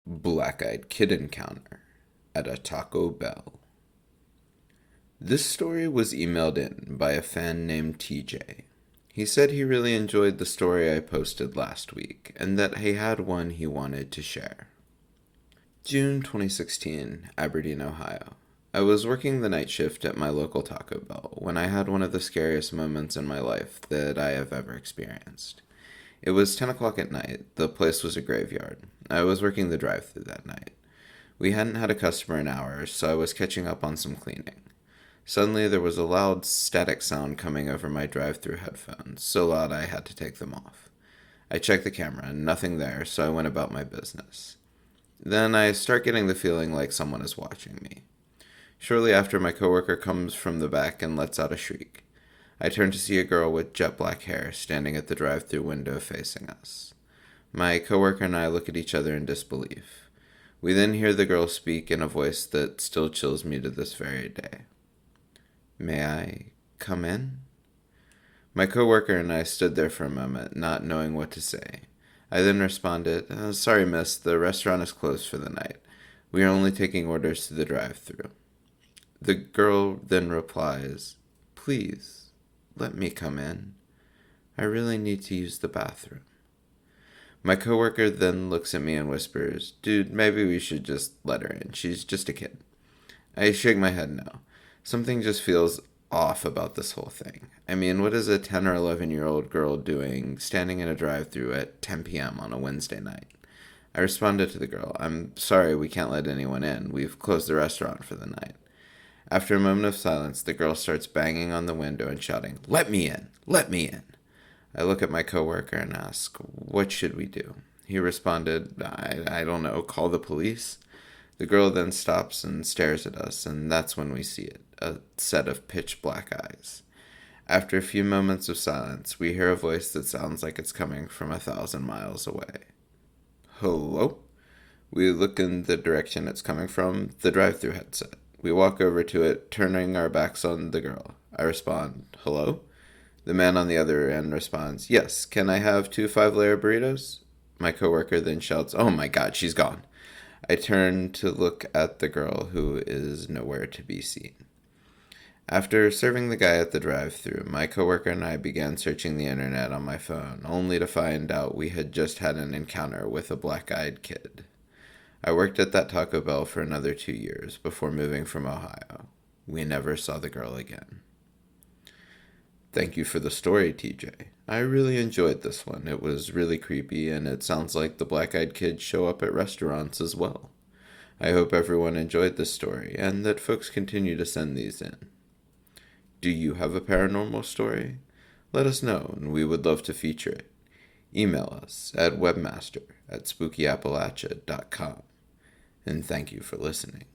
Black-eyed kid encounter at a Taco Bell. This story was emailed in by a fan named TJ. He said he really enjoyed the story I posted last week and that he had one he wanted to share. June 2016, Aberdeen, Ohio. I was working the night shift at my local Taco Bell when I had one of the scariest moments in my life that I have ever experienced. It was 10 o'clock at night. The place was a graveyard. I was working the drive-thru that night. We hadn't had a customer in hours, so I was catching up on some cleaning. Suddenly, there was a loud static sound coming over my drive-thru headphones, so loud I had to take them off. I checked the camera, nothing there, so I went about my business. Then I start getting the feeling like someone is watching me. Shortly after, my coworker comes from the back and lets out a shriek. I turn to see a girl with jet black hair standing at the drive-thru window facing us. My coworker and I look at each other in disbelief. We then hear the girl speak in a voice that still chills me to this very day. "May I come in?" My coworker and I stood there for a moment, not knowing what to say. I then responded, "Sorry, miss, the restaurant is closed for the night. We are only taking orders to the drive-thru." The girl then replies, "Please, let me come in. I really need to use the bathroom." My coworker then looks at me and whispers, "Dude, maybe we should just let her in. She's just a kid." I shake my head no. Something just feels off about this whole thing. I mean, what is a 10 or 11-year-old girl doing standing in a drive-thru at 10 p.m. on a Wednesday night? I responded to the girl, "I'm sorry, we can't let anyone in. We've closed the restaurant for the night." After a moment of silence, the girl starts banging on the window and shouting, "Let me in! Let me in!" I look at my coworker and ask, "What should we do?" He responded, I don't know, call the police?" The girl then stops and stares at us, and that's when we see it, a set of pitch black eyes. After a few moments of silence, we hear a voice that sounds like it's coming from 1,000 miles away. "Hello?" We look in the direction it's coming from, the drive-thru headset. We walk over to it, turning our backs on the girl. I respond, "Hello?" The man on the other end responds, "Yes, can I have 2 5-layer burritos?" My coworker then shouts, "Oh my God, she's gone." I turn to look at the girl, who is nowhere to be seen. After serving the guy at the drive-thru, my coworker and I began searching the internet on my phone, only to find out we had just had an encounter with a black-eyed kid. I worked at that Taco Bell for another 2 years before moving from Ohio. We never saw the girl again. Thank you for the story, TJ. I really enjoyed this one. It was really creepy, and it sounds like the black-eyed kids show up at restaurants as well. I hope everyone enjoyed this story, and that folks continue to send these in. Do you have a paranormal story? Let us know, and we would love to feature it. Email us at webmaster@spookyappalachia.com. And thank you for listening.